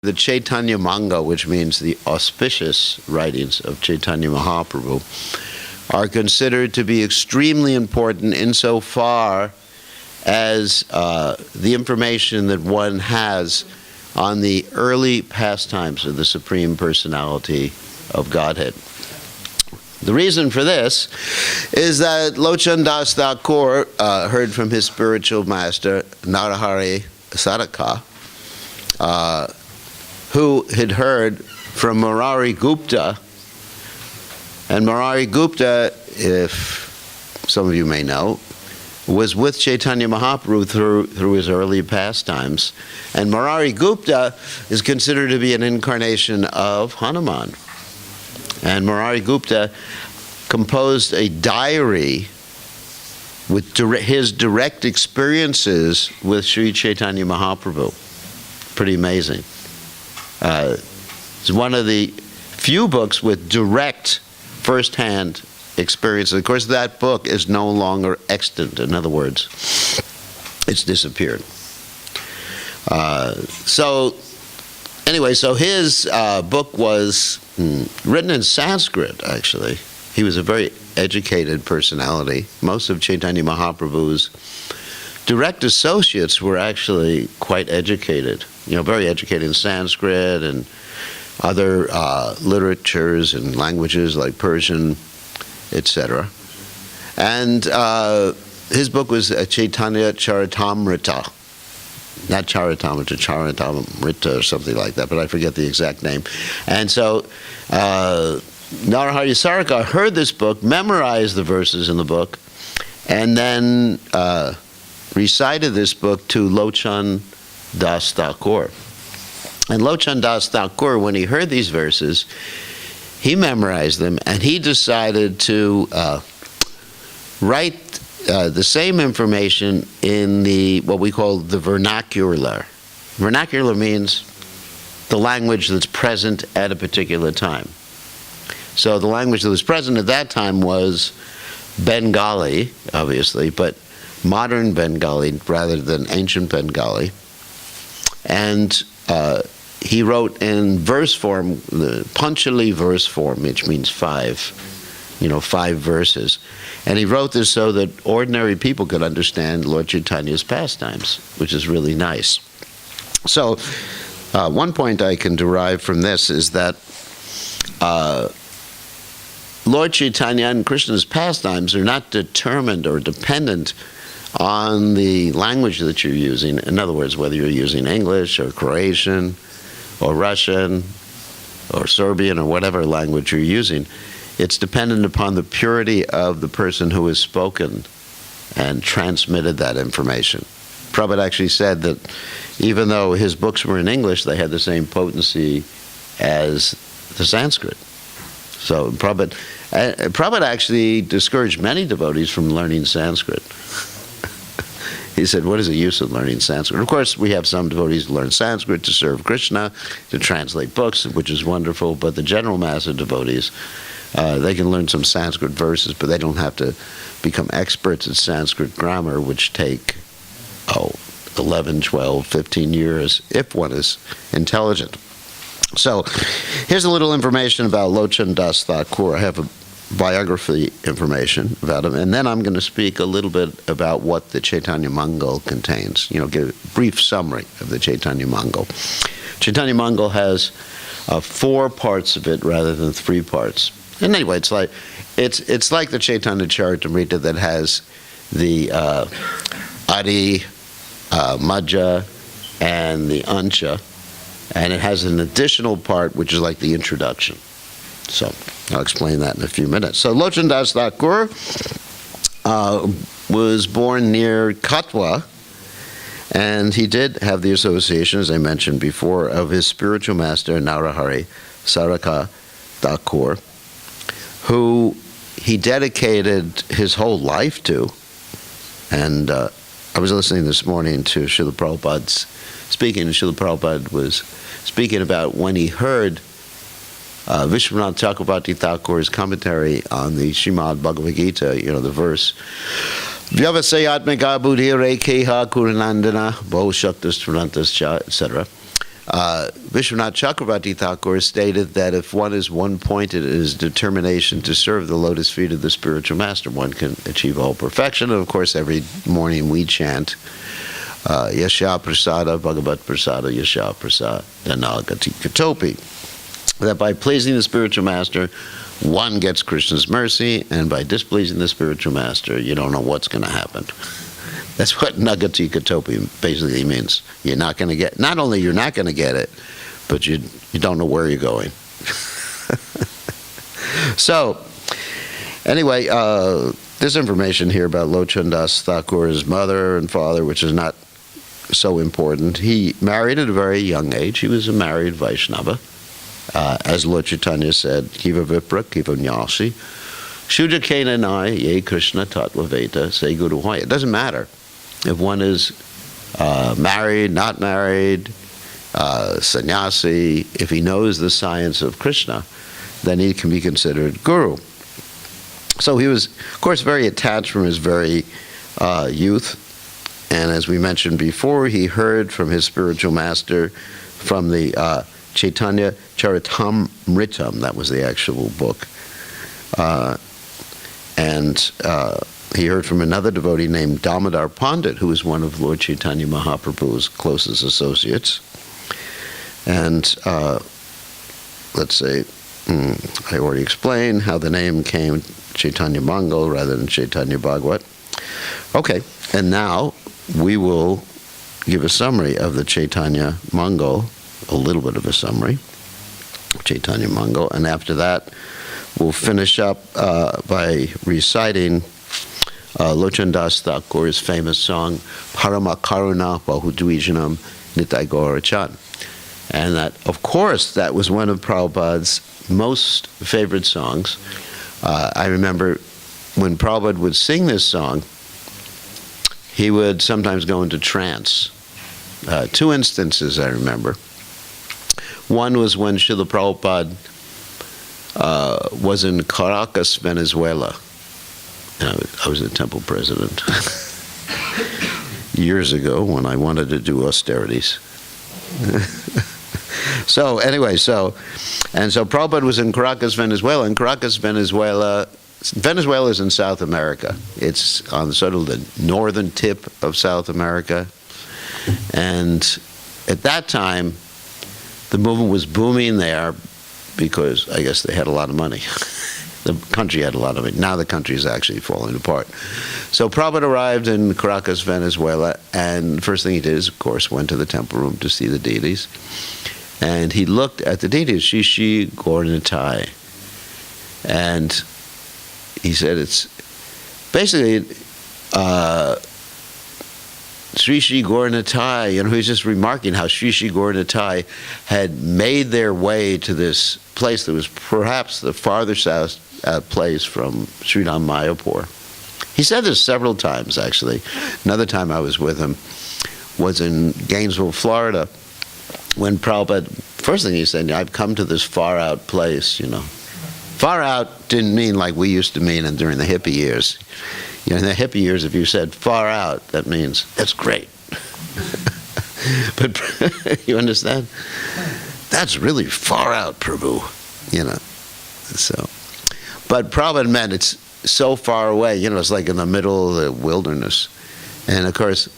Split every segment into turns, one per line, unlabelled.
The Chaitanya Manga, which means the auspicious writings of Chaitanya Mahaprabhu, are considered to be extremely important insofar as the information that one has on the early pastimes of the Supreme Personality of Godhead. The reason for this is that Locan Das Thakur heard from his spiritual master, Narahari Saraka, who had heard from Murari Gupta. And Murari Gupta, if some of you may know, was with Chaitanya Mahaprabhu through his early pastimes. And Murari Gupta is considered to be an incarnation of Hanuman. And Murari Gupta composed a diary with his direct experiences with Sri Chaitanya Mahaprabhu. Pretty amazing. It's one of the few books with direct first-hand experience. Of course, that book is no longer extant. In other words, it's disappeared. So his book was written in Sanskrit, actually. He was a very educated personality. Most of Chaitanya Mahaprabhu's direct associates were actually quite educated, very educated in Sanskrit and other literatures and languages like Persian, etc. And his book was Chaitanya Charitamrita. Not Charitamrita, Charitamrita or something like that, but I forget the exact name. And so Narahari Saraka heard this book, memorized the verses in the book, and then recited this book to Locan Das Thakur. And Locan Das Thakur, when he heard these verses, he memorized them, and he decided to write the same information in what we call the vernacular. Vernacular means the language that's present at a particular time. So the language that was present at that time was Bengali, obviously, but modern Bengali rather than ancient Bengali. And he wrote in verse form, the Panchali verse form, which means five verses. And he wrote this so that ordinary people could understand Lord Chaitanya's pastimes, which is really nice. So one point I can derive from this is that Lord Chaitanya and Krishna's pastimes are not determined or dependent on the language that you're using. In other words, whether you're using English or Croatian or Russian or Serbian or whatever language you're using, it's dependent upon the purity of the person who has spoken and transmitted that information. Prabhupada actually said that even though his books were in English, they had the same potency as the Sanskrit. So Prabhupada actually discouraged many devotees from learning Sanskrit. He said, what is the use of learning Sanskrit? Of course, we have some devotees who learn Sanskrit to serve Krishna, to translate books, which is wonderful, but the general mass of devotees, they can learn some Sanskrit verses, but they don't have to become experts at Sanskrit grammar, which take 11, 12, 15 years, if one is intelligent. So here's a little information about Locan Das Thakur. I have a biography information about him, and then I'm going to speak a little bit about what the Chaitanya Mangal contains. Give a brief summary of the Chaitanya Mangal. Chaitanya Mangal has 4 parts of it rather than 3 parts. And anyway, it's like the Chaitanya Charitamrita that has the Adi, Madhya, and the Ancha, and it has an additional part which is like the introduction. So I'll explain that in a few minutes. So Locan Das Thakur was born near Katwa, and he did have the association, as I mentioned before, of his spiritual master, Narahari Saraka Thakur, who he dedicated his whole life to. And I was listening this morning to Srila Prabhupada's speaking, and Srila Prabhupada was speaking about when he heard Vishwanath Chakravarti Thakur's commentary on the Srimad Bhagavad Gita, the verse, Vyavasayatmika buddhi rekeha kuranandana bahusaktas turantascha, etc. Vishwanath Chakravarti Thakur stated that if one is one-pointed in his determination to serve the lotus feet of the spiritual master, one can achieve all perfection. And of course, every morning we chant, Yasha Prasada Bhagavat Prasada Yasha Prasada Nagati Katopi. That by pleasing the spiritual master, one gets Krishna's mercy, and by displeasing the spiritual master, you don't know what's going to happen. That's what Nagati Katopi basically means. You're not going to get, not only you're not going to get it, but you don't know where you're going. So, anyway, this information here about Locan Das Thakur's mother and father, which is not so important. He married at a very young age. He was a married Vaishnava. As Lord Chaitanya said, Kiva Vipra, Kiva Nyasi, Shuja Kena Nai, Ye Krishna Tatva Veta, Say Guru Hoya. It doesn't matter if one is married, not married, sannyasi. If he knows the science of Krishna, then he can be considered guru. So he was, of course, very attached from his very youth. And as we mentioned before, he heard from his spiritual master from the Chaitanya Charitamritam, that was the actual book. And he heard from another devotee named Damodar Pandit, who was one of Lord Chaitanya Mahaprabhu's closest associates. And let's say, I already explained how the name came Chaitanya Mangal rather than Chaitanya Bhagavat. Okay, and now we will give a summary of the Chaitanya Mangal, a little bit of a summary, Chaitanya Mangal, and after that we'll finish up by reciting Locan Das Thakur's famous song, Parama Karuna Bahudvijanam Nitai Gaurachan. And that, of course, that was one of Prabhupada's most favorite songs. I remember when Prabhupada would sing this song, he would sometimes go into trance. Two instances I remember. One was when Srila Prabhupada was in Caracas, Venezuela. I was the temple president years ago when I wanted to do austerities. So anyway, so Prabhupada was in Caracas, Venezuela, and Caracas, Venezuela is in South America. It's on sort of the northern tip of South America. And at that time, the movement was booming there because I guess they had a lot of money. The country had a lot of money. Now the country is actually falling apart. So Prabhupada arrived in Caracas, Venezuela, and the first thing he did is, of course, went to the temple room to see the deities. And he looked at the deities, Shishi Gornatai. And he said it's basically Sri Sri Gornatai, he was just remarking how Sri Sri Gornatai had made their way to this place that was perhaps the farthest south place from Sridham Mayapur. He said this several times, actually. Another time I was with him was in Gainesville, Florida, when Prabhupada, first thing he said, I've come to this far-out place, Far out didn't mean like we used to mean during the hippie years. In the hippie years, if you said far out, that means that's great. But you understand? That's really far out, Prabhu. So. But Prabhupada meant it's so far away. It's like in the middle of the wilderness. And of course,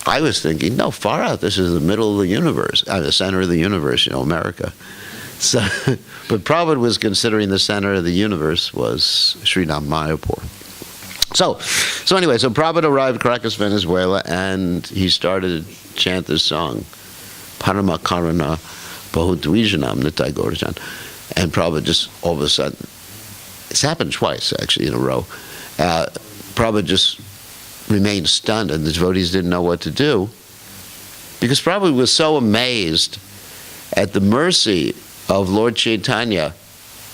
I was thinking, no, far out. This is the middle of the universe, the center of the universe. America. So, but Prabhupada was considering the center of the universe was Sridham Mayapur. So anyway, Prabhupada arrived at Caracas, Venezuela, and he started to chant this song, Parama Karuna Bahudvijanam Nitai Gaurachan. And Prabhupada just all of a sudden, it's happened twice actually in a row, Prabhupada just remained stunned, and the devotees didn't know what to do, because Prabhupada was so amazed at the mercy of Lord Chaitanya,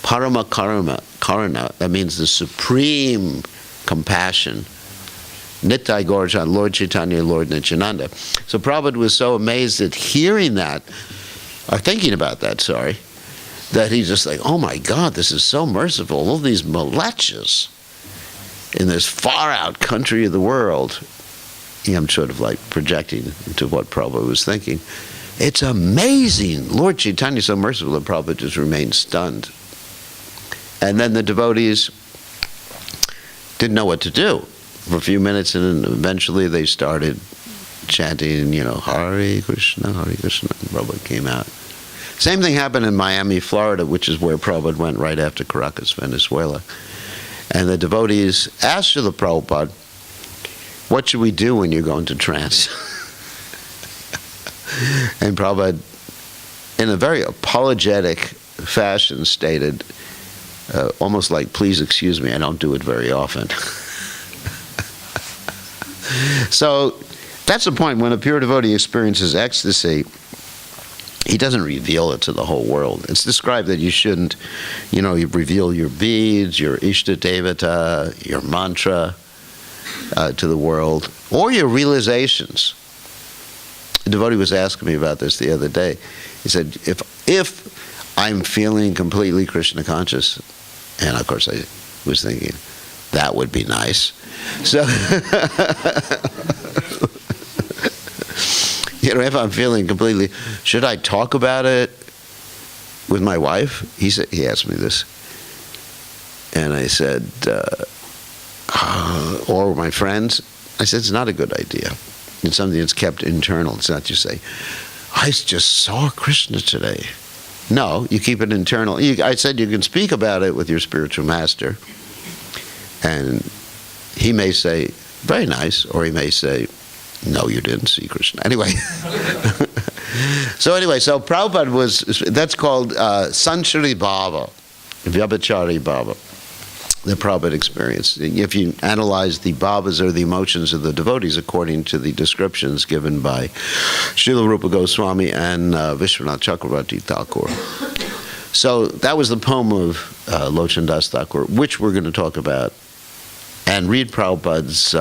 Parama Karuna, that means the supreme compassion, Nitai Gaurachan, Lord Chaitanya, Lord Nityananda. So Prabhupada was so amazed at hearing that, or thinking about that, that he's just like, oh my God, this is so merciful. All these malechas in this far-out country of the world. I'm sort of like projecting into what Prabhupada was thinking. It's amazing. Lord Chaitanya is so merciful that Prabhupada just remained stunned. And then the devotees didn't know what to do for a few minutes, and then eventually they started chanting, Hare Krishna, Hare Krishna, and Prabhupada came out. Same thing happened in Miami, Florida, which is where Prabhupada went right after Caracas, Venezuela. And the devotees asked the Prabhupada, what should we do when you go into trance? And Prabhupada, in a very apologetic fashion, stated, almost like, please excuse me, I don't do it very often. So that's the point. When a pure devotee experiences ecstasy, he doesn't reveal it to the whole world. It's described that you shouldn't, you reveal your beads, your Ishta Devata, your mantra to the world, or your realizations. A devotee was asking me about this the other day. He said, if I'm feeling completely Krishna conscious, and of course I was thinking, that would be nice. So, if I'm feeling completely, should I talk about it with my wife? He asked me this. And I said, or my friends. I said, it's not a good idea. It's something that's kept internal. It's not just say, I just saw Krishna today. No, you keep it internal. I said you can speak about it with your spiritual master. And he may say, very nice, or he may say, no, you didn't see Krishna. Anyway. So Prabhupada that's called Sanchari Bhava, Vyabhachari Bhava, the Prabhupada experience. If you analyze the bhavas or the emotions of the devotees according to the descriptions given by Srila Rupa Goswami and Vishwanath Chakravarti Thakur. So that was the poem of Locan Das Thakur, which we're going to talk about, and read Prabhupada's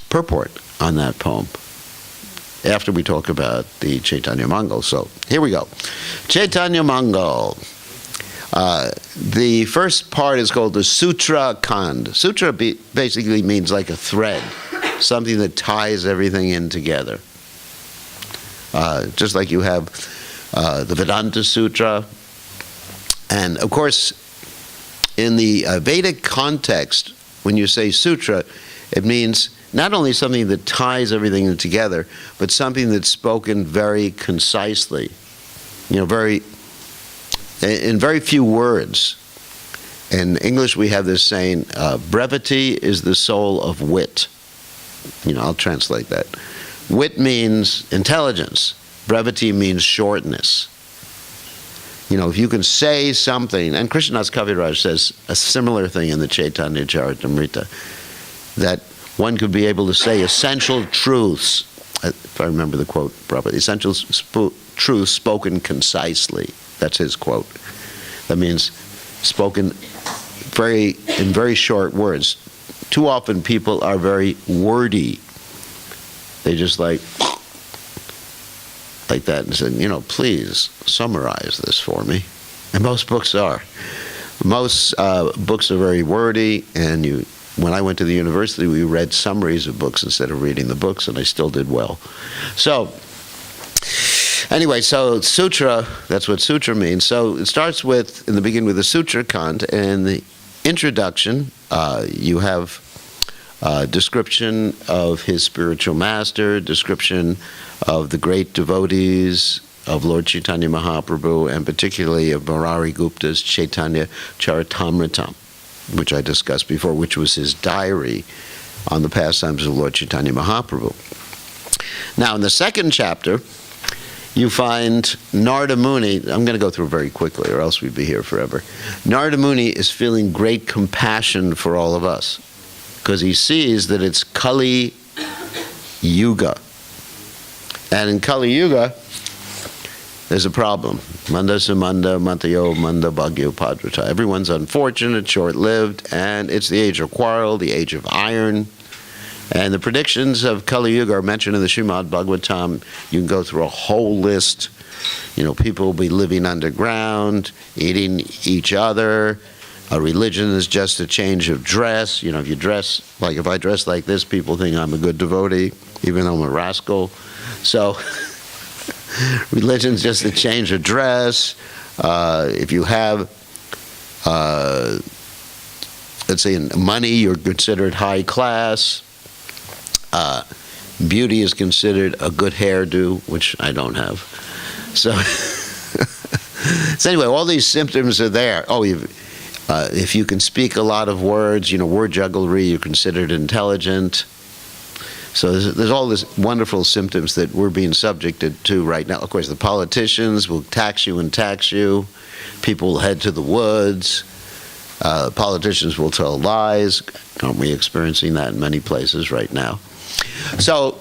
purport on that poem after we talk about the Chaitanya Mangal. So here we go. Chaitanya Mangal. The first part is called the Sutra Kand. Sutra basically means like a thread, something that ties everything in together. Just like you have the Vedanta Sutra. And of course, in the Vedic context, when you say sutra, it means not only something that ties everything together, but something that's spoken very concisely, in very few words. In English, we have this saying, brevity is the soul of wit. I'll translate that. Wit means intelligence. Brevity means shortness. If you can say something, and Krishnadas Kaviraj says a similar thing in the Chaitanya Charitamrita, that one could be able to say essential truths, if I remember the quote properly, essential truths spoken concisely. That's his quote. That means spoken in very short words. Too often people are very wordy. They just like that and said, please summarize this for me. And most books are. Most books are very wordy, and when I went to the university, we read summaries of books instead of reading the books, and I still did well. So, anyway, so sutra, that's what sutra means. So it starts in the beginning with the Sutra Kant, and the introduction, you have description of his spiritual master, description of the great devotees of Lord Chaitanya Mahaprabhu, and particularly of Murari Gupta's Chaitanya Charitamrita, which I discussed before, which was his diary on the pastimes of Lord Chaitanya Mahaprabhu. Now, in the second chapter, you find Narada Muni. I'm going to go through very quickly, or else we'd be here forever. Narada Muni is feeling great compassion for all of us, because he sees that it's Kali Yuga. And in Kali Yuga, there's a problem. Manda Samanda, Mantayo, Manda Bhagyo Padrata. Everyone's unfortunate, short-lived, and it's the age of quarrel, the age of iron. And the predictions of Kali Yuga are mentioned in the Srimad Bhagavatam. You can go through a whole list. People will be living underground, eating each other. A religion is just a change of dress. If you dress, if I dress like this, people think I'm a good devotee, even though I'm a rascal. So, Religion's just a change of dress. If you have, let's say, money, you're considered high class. Beauty is considered a good hairdo, which I don't have. So, so anyway, all these symptoms are there. Oh, if you can speak a lot of words, word jugglery, you're considered intelligent. So there's all these wonderful symptoms that we're being subjected to right now. Of course, the politicians will tax you and tax you. People will head to the woods. Politicians will tell lies. Aren't we experiencing that in many places right now? So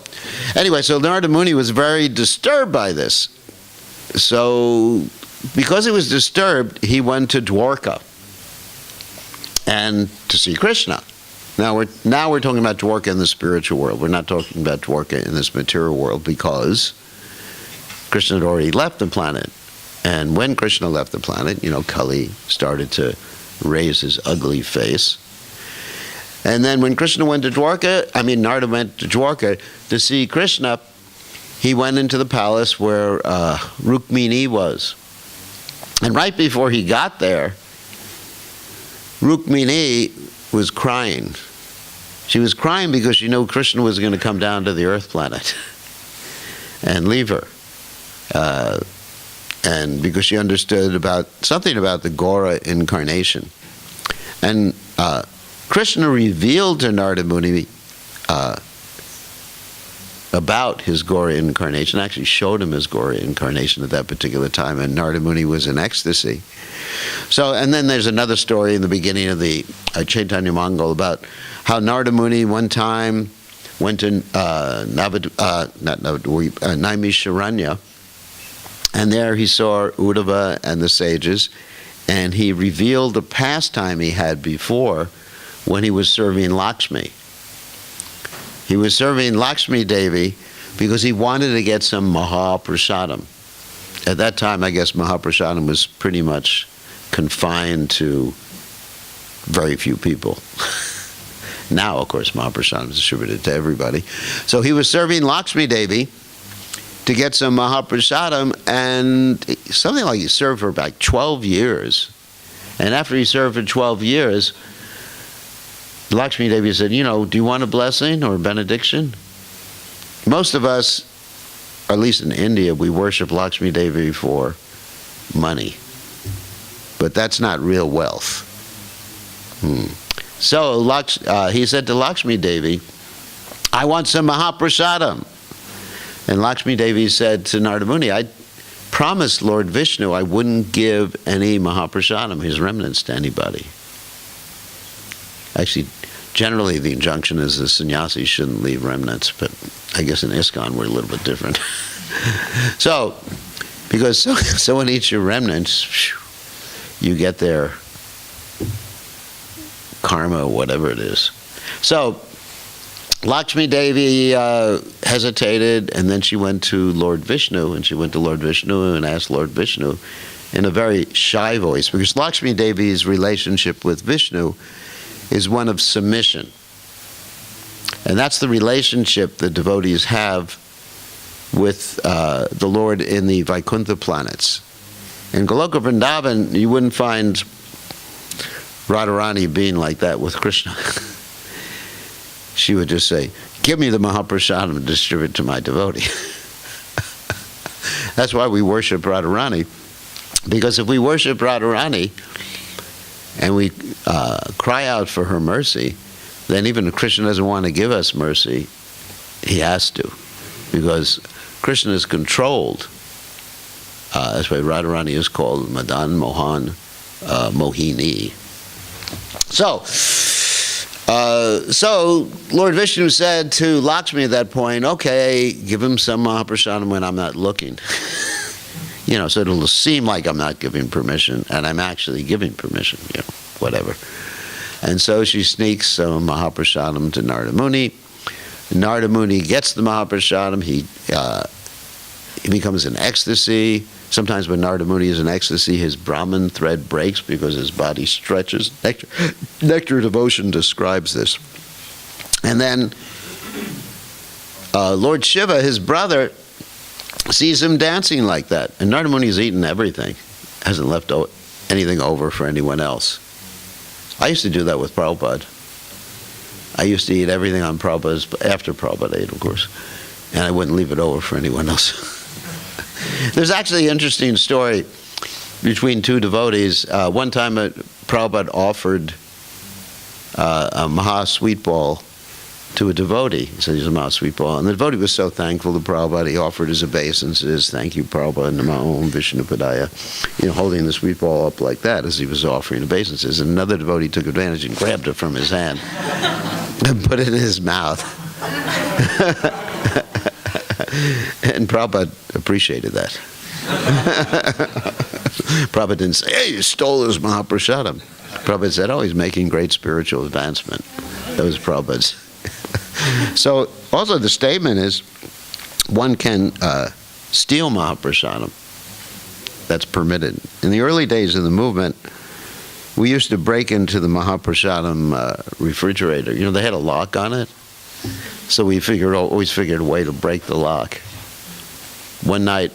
anyway, so Narada Muni was very disturbed by this. So because he was disturbed, he went to Dwarka and to see Krishna. Now we're talking about Dwarka in the spiritual world. We're not talking about Dwarka in this material world, because Krishna had already left the planet. And when Krishna left the planet, Kali started to raise his ugly face. And then when Krishna went to Dwarka, Narada went to Dwarka to see Krishna, he went into the palace where Rukmini was. And right before he got there, Rukmini was crying. She was crying because she knew Krishna was going to come down to the earth planet and leave her. And because she understood something about the Gora incarnation. And Krishna revealed to Narada Muni about his Gora incarnation, actually showed him his Gora incarnation at that particular time, and Narada Muni was in ecstasy. So, and then there's another story in the beginning of the Chaitanya Mongol about how Narada Muni one time went to Naimisharanya, and there he saw Uddhava and the sages, and he revealed the pastime he had before when he was serving Lakshmi. He was serving Lakshmi Devi because he wanted to get some Mahaprasadam. At that time, I guess Mahaprasadam was pretty much confined to very few people. Now, of course, Mahaprasadam is distributed to everybody. So he was serving Lakshmi Devi to get some Mahaprasadam, and something like he served for about 12 years. And after he served for 12 years, Lakshmi Devi said, do you want a blessing or a benediction? Most of us, or at least in India, we worship Lakshmi Devi for money. But that's not real wealth. So he said to Lakshmi Devi, I want some Mahaprasadam. And Lakshmi Devi said to Narada Muni, I promised Lord Vishnu I wouldn't give any Mahaprasadam, his remnants, to anybody. Actually, generally the injunction is the sannyasis shouldn't leave remnants, but I guess in ISKCON we're a little bit different. So, because someone eats your remnants, you get their karma, whatever it is. So, Lakshmi Devi hesitated, and then she went to Lord Vishnu, and asked Lord Vishnu in a very shy voice, because Lakshmi Devi's relationship with Vishnu is one of submission. And that's the relationship the devotees have with the Lord in the Vaikuntha planets. In Goloka Vrindavan, you wouldn't find Radharani being like that with Krishna. She would just say, give me the Mahaprasadam and distribute it to my devotee. That's why we worship Radharani. Because if we worship Radharani and we cry out for her mercy, then even if Krishna doesn't want to give us mercy, he has to. Because Krishna is controlled. That's why Radharani is called Madan Mohan Mohini. So Lord Vishnu said to Lakshmi at that point, okay, give him some Mahaprasadam when I'm not looking. So it'll seem like I'm not giving permission, and I'm actually giving permission, whatever. And so she sneaks some Mahaprasadam to Narada Muni. Narada Muni gets the Mahaprasadam. He becomes in ecstasy. Sometimes when Narada Muni is in ecstasy, his Brahman thread breaks because his body stretches. Nectar Devotion describes this. And then Lord Shiva, his brother, sees him dancing like that. And Narada Muni's eaten everything, hasn't left anything over for anyone else. I used to do that with Prabhupada. I used to eat everything on Prabhupada's, after Prabhupada ate, of course, and I wouldn't leave it over for anyone else. There's actually an interesting story between two devotees. One time Prabhupada offered a Maha Sweet Ball to a devotee. He said, here's a Maha Sweet Ball. And the devotee was so thankful to Prabhupada, he offered his obeisances, thank you Prabhupada, Namo Om Vishnupadaya, holding the sweet ball up like that as he was offering obeisances. And another devotee took advantage and grabbed it from his hand and put it in his mouth. And Prabhupada appreciated that. Prabhupada didn't say, hey, you stole his Mahaprasadam. Prabhupada said, oh, he's making great spiritual advancement. That was Prabhupada's. So, also the statement is, one can steal Mahaprasadam. That's permitted. In the early days of the movement, we used to break into the Mahaprasadam refrigerator. They had a lock on it. So we always figured a way to break the lock. One night,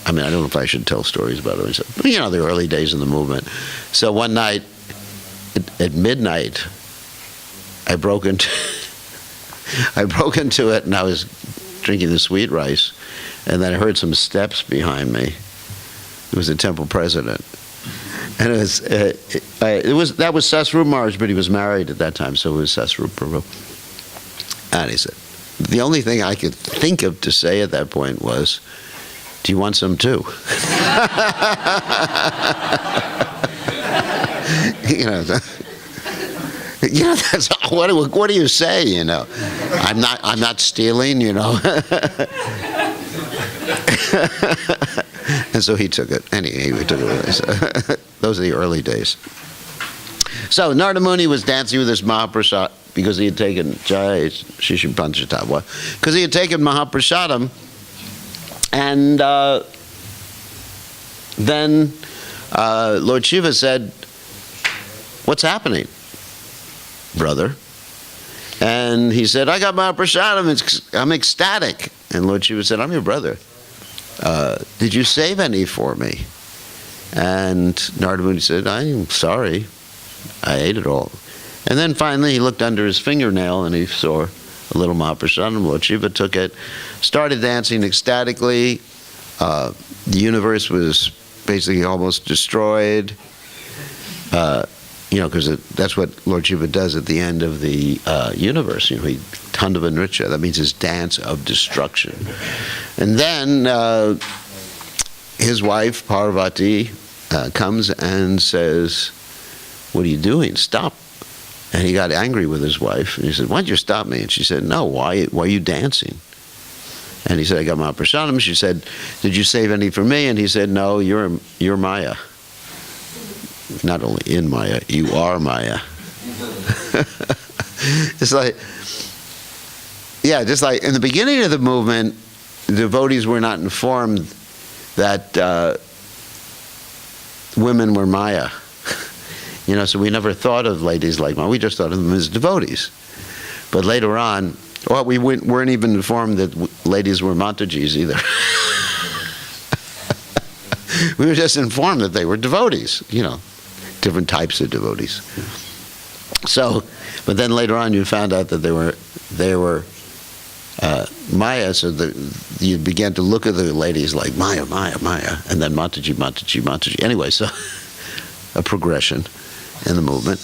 I don't know if I should tell stories about it. The early days of the movement. So one night, at midnight, I broke into it, and I was drinking the sweet rice, and then I heard some steps behind me. It was the temple president, and that was Sasrup Maharaj, but he was married at that time, so it was Sasrup Prabhu. And he said, the only thing I could think of to say at that point was, do you want some too? That's what do you say? I'm not stealing. And so he took it. Anyway, he took it. Those are the early days. So Narada Muni was dancing with his Mahaprasad because he had taken Jai Shishim Panchatatva, because he had taken Mahaprasadam, and then Lord Shiva said, "What's happening, brother?" And he said, "I got Mahaprasadam. I'm ecstatic." And Lord Shiva said, "I'm your brother. Did you save any for me?" And Narada Muni said, "I'm sorry. I ate it all." And then finally he looked under his fingernail and he saw a little Mahaprasadam. Lord Shiva took it, started dancing ecstatically. The universe was basically almost destroyed. Because that's what Lord Shiva does at the end of the universe. He Tandava Nritya, that means his dance of destruction. And then his wife, Parvati, comes and says, "What are you doing? Stop." And he got angry with his wife. And he said, "Why'd you stop me?" And she said, "No, why are you dancing?" And he said, "I got Mahaprasadam." She said, "Did you save any for me?" And he said, "No, you're Maya. Not only in Maya, you are Maya." It's like, just like in the beginning of the movement, the devotees were not informed that women were Maya. So we never thought of ladies like Maya. We just thought of them as devotees. But later on, we weren't even informed that ladies were Matajis either. We were just informed that they were devotees, different types of devotees. So, but then later on you found out that they were Maya, so you began to look at the ladies like Maya, Maya, Maya, and then Mataji, Mataji, Mataji. Anyway, so a progression in the movement.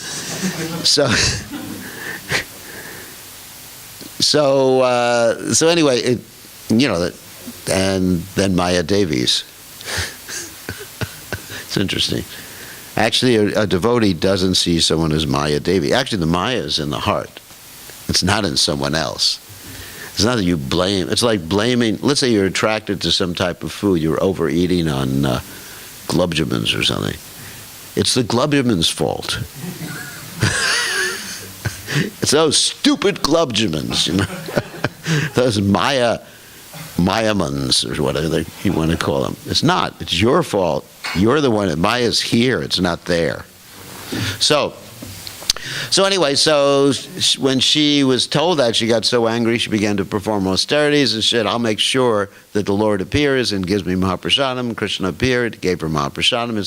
So anyway, and then Maya Devis. It's interesting. Actually, a devotee doesn't see someone as Maya Devi. Actually, the Maya is in the heart. It's not in someone else. It's not that you blame. It's like blaming. Let's say you're attracted to some type of food. You're overeating on glubjamins or something. It's the glubjamin's fault. It's those stupid glubjamins, those Mayamans or whatever you want to call them. It's not. It's your fault. You're the one. Maya's here. It's not there. So So anyway, when she was told that, she got so angry, she began to perform austerities and said, I'll make sure that the Lord appears and gives me Mahaprasadam. Krishna appeared, gave her Mahaprasadam,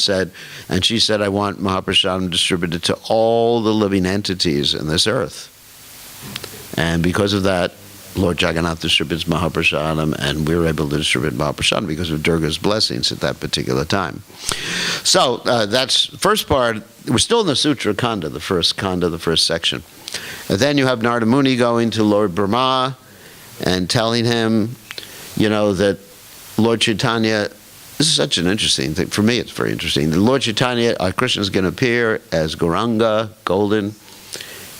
and she said, I want Mahaprasadam distributed to all the living entities in this earth. And because of that, Lord Jagannath distributes Mahaprasadam, and we were able to distribute Mahaprasadam because of Durga's blessings at that particular time. So that's the first part. We're still in the Sutra Kanda, the first section. And then you have Narada Muni going to Lord Brahma and telling him, that Lord Chaitanya, this is such an interesting thing. For me, it's very interesting. The Lord Chaitanya, Krishna is going to appear as Gauranga, golden.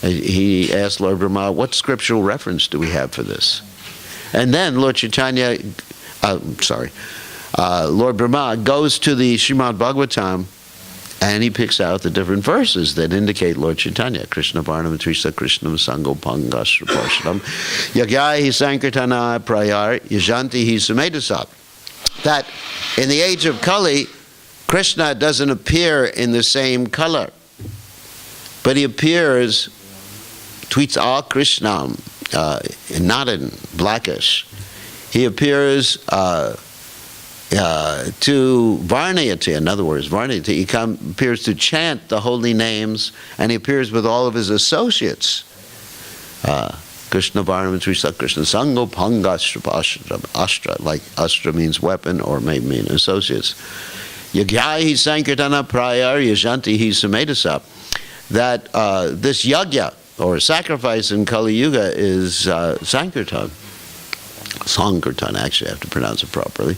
He asked Lord Brahma, what scriptural reference do we have for this? And then Lord Chaitanya, Lord Brahma goes to the Srimad Bhagavatam, and he picks out the different verses that indicate Lord Chaitanya. Krishna Varnam Trisa Krishnam Sango Pangasra Parshadam Yagyai Hi Sankirtana Prayar Yajanti Hi Sumedasap. That in the age of Kali, Krishna doesn't appear in the same color, but he appears tweets all Krishnam, not in blackish. He appears to Varnayati, in other words, Varnayati. He appears to chant the holy names, and he appears with all of his associates. Krishna Varnam Trisa Krishna Sango Pangastra Astra, like Astra means weapon or may mean associates. Yagyahi Sankirtana Prayar Yajanti Hi Sumedasap. That this yagya, or sacrifice in Kali Yuga, is Sankirtan. Sankirtan, actually, I have to pronounce it properly.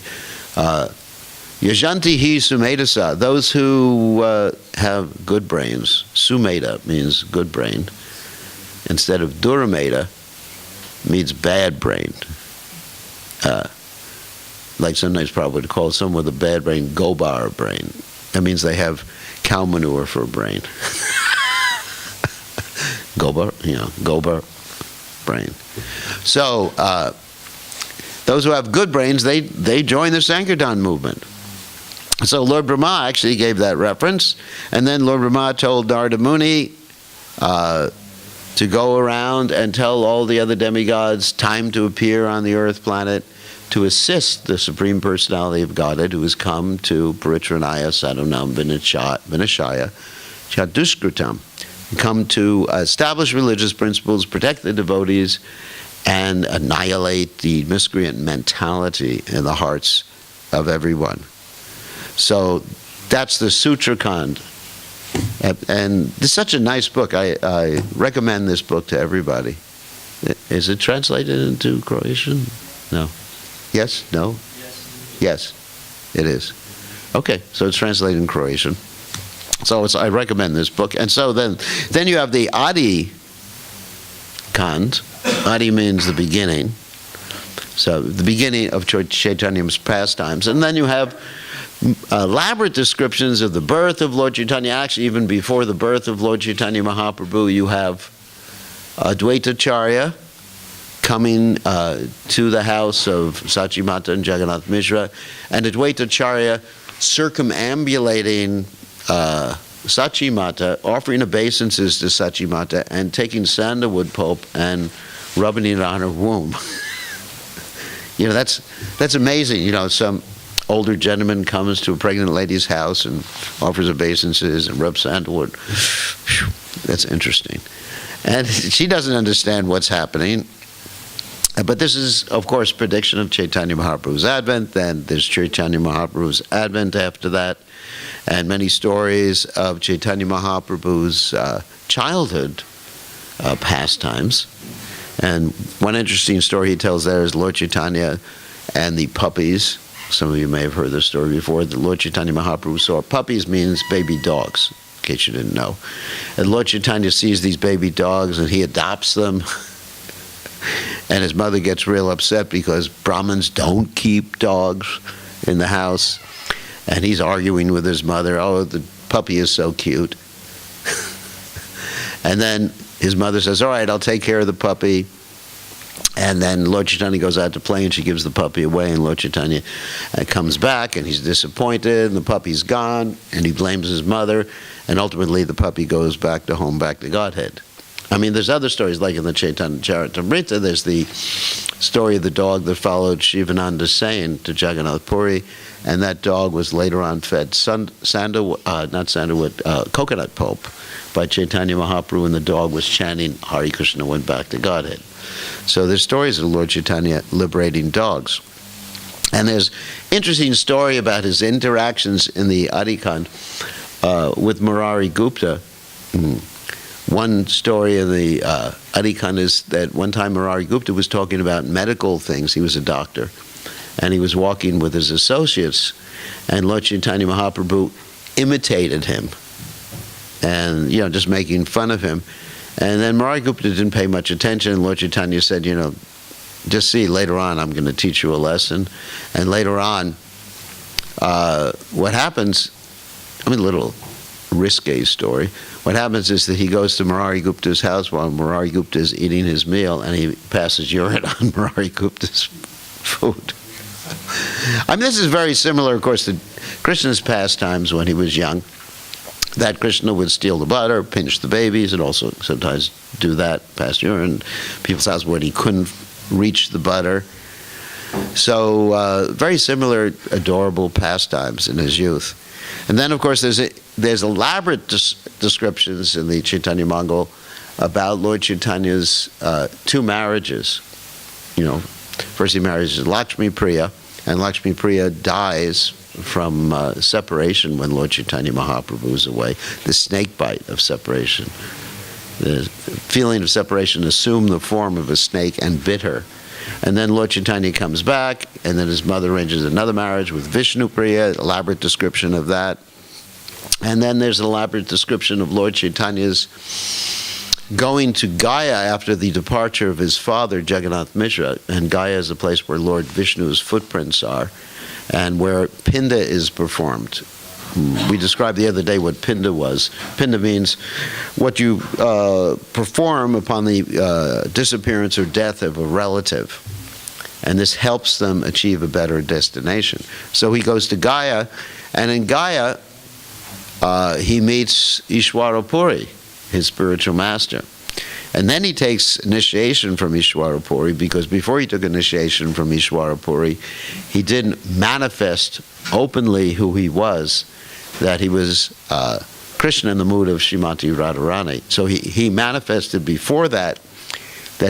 Yajanti Hi Sumedasa, those who have good brains. Sumeda means good brain. Instead of Durameda, means bad brain. Like sometimes probably would call someone with a bad brain Gobar brain. That means they have cow manure for a brain. Gobar brain. So those who have good brains, they join the Sankirtan movement. So Lord Brahma actually gave that reference, and then Lord Brahma told Narada Muni to go around and tell all the other demigods time to appear on the earth planet to assist the Supreme Personality of Godhead, who has come to Paritranaya Sadhanam Vinashaya Chaduskritam, come to establish religious principles, protect the devotees, and annihilate the miscreant mentality in the hearts of everyone. So that's the Sutra Kand. And it's such a nice book. I recommend this book to everybody. Is it translated into Croatian? No. Yes? No? Yes, it is. Okay, so it's translated in Croatian. So I recommend this book. And so then you have the Adi Kand. Adi means the beginning. So the beginning of Chaitanya's pastimes. And then you have elaborate descriptions of the birth of Lord Chaitanya. Actually, even before the birth of Lord Chaitanya Mahaprabhu, you have Advaitacharya coming to the house of Sachimata and Jagannath Mishra, and Advaitacharya circumambulating Sachimata, offering obeisances to Sachimata, and taking sandalwood pulp and rubbing it on her womb. That's amazing. Some older gentleman comes to a pregnant lady's house and offers obeisances and rubs sandalwood. That's interesting. And she doesn't understand what's happening. But this is, of course, prediction of Chaitanya Mahaprabhu's advent. Then there's Chaitanya Mahaprabhu's advent after that. And many stories of Chaitanya Mahaprabhu's childhood pastimes. And one interesting story he tells there is Lord Chaitanya and the puppies. Some of you may have heard this story before. The Lord Chaitanya Mahaprabhu saw puppies means baby dogs, in case you didn't know. And Lord Chaitanya sees these baby dogs and he adopts them. And his mother gets real upset because Brahmins don't keep dogs in the house. And he's arguing with his mother, oh, the puppy is so cute. And then his mother says, all right, I'll take care of the puppy. And then Lord Chaitanya goes out to play, and she gives the puppy away, and Lord Chaitanya comes back, and he's disappointed, and the puppy's gone, and he blames his mother, and ultimately the puppy goes back to home, back to Godhead. I mean, there's other stories, like in the Chaitanya Charitamrita, there's the story of the dog that followed Shivananda Sain to Jagannath Puri, and that dog was later on fed coconut pulp by Chaitanya Mahaprabhu, and the dog was chanting Hare Krishna, went back to Godhead. So there's stories of Lord Chaitanya liberating dogs. And there's interesting story about his interactions in the ISKCON with Murari Gupta. One story in the ISKCON is that one time Murari Gupta was talking about medical things. He was a doctor. And he was walking with his associates. And Lord Chaitanya Mahaprabhu imitated him. And, just making fun of him. And then Murari Gupta didn't pay much attention. Lord Chaitanya said, just see, later on I'm going to teach you a lesson. And later on, what happens, a little risque story. What happens is that he goes to Murari Gupta's house while Murari Gupta is eating his meal, and he passes urine on Murari Gupta's food. This is very similar, of course, to Krishna's pastimes when he was young. That Krishna would steal the butter, pinch the babies, and also sometimes do that, pass urine, people's houses where he couldn't reach the butter. So very similar, adorable pastimes in his youth. And then, of course, there's elaborate descriptions in the Chaitanya Mongol about Lord Chaitanya's two marriages. First he marries Lakshmi Priya, and Lakshmi Priya dies from separation when Lord Chaitanya Mahaprabhu is away, the snake bite of separation. The feeling of separation assumed the form of a snake and bit her. And then Lord Chaitanya comes back, and then his mother arranges another marriage with Vishnu Priya, elaborate description of that. And then there's an elaborate description of Lord Chaitanya's going to Gaya after the departure of his father, Jagannath Mishra. And Gaya is a place where Lord Vishnu's footprints are, and where Pinda is performed. We described the other day what Pinda was. Pinda means what you perform upon the disappearance or death of a relative. And this helps them achieve a better destination. So he goes to Gaya, and in Gaya, he meets Ishwarapuri, his spiritual master. And then he takes initiation from Ishwarapuri, because before he took initiation from Ishwarapuri, he didn't manifest openly who he was, that he was Krishna in the mood of Srimati Radharani. So he manifested before that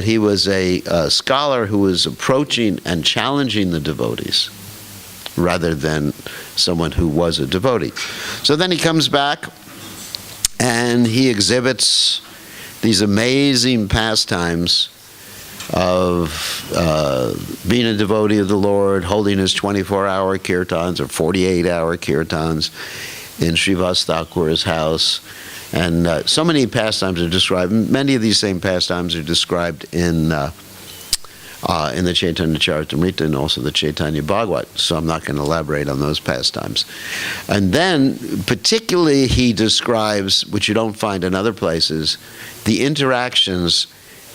he was a scholar who was approaching and challenging the devotees, rather than someone who was a devotee. So then he comes back, and he exhibits these amazing pastimes of being a devotee of the Lord, holding his 24-hour kirtans or 48-hour kirtans in Srivas Thakur's house. And so many pastimes are described. Many of these same pastimes are described in the Chaitanya Charitamrita and also the Chaitanya Bhagavat. So I'm not going to elaborate on those pastimes. And then, particularly, he describes, which you don't find in other places, the interactions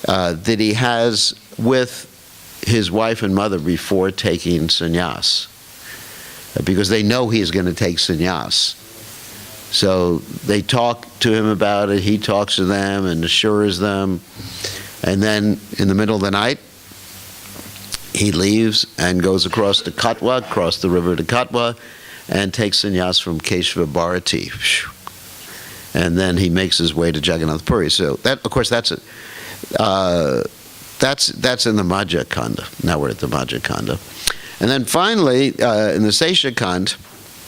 that he has with his wife and mother before taking sannyas, because they know he is going to take sannyas. So they talk to him about it, he talks to them and assures them, and then in the middle of the night, he leaves and goes across to Katwa, across the river to Katwa, and takes sannyas from Keshava Bharati. And then he makes his way to Jagannath Puri. So that, of course, that's in the Madhya Kanda. Now we're at the Madhya Kanda. And then finally, in the Sesha Kand,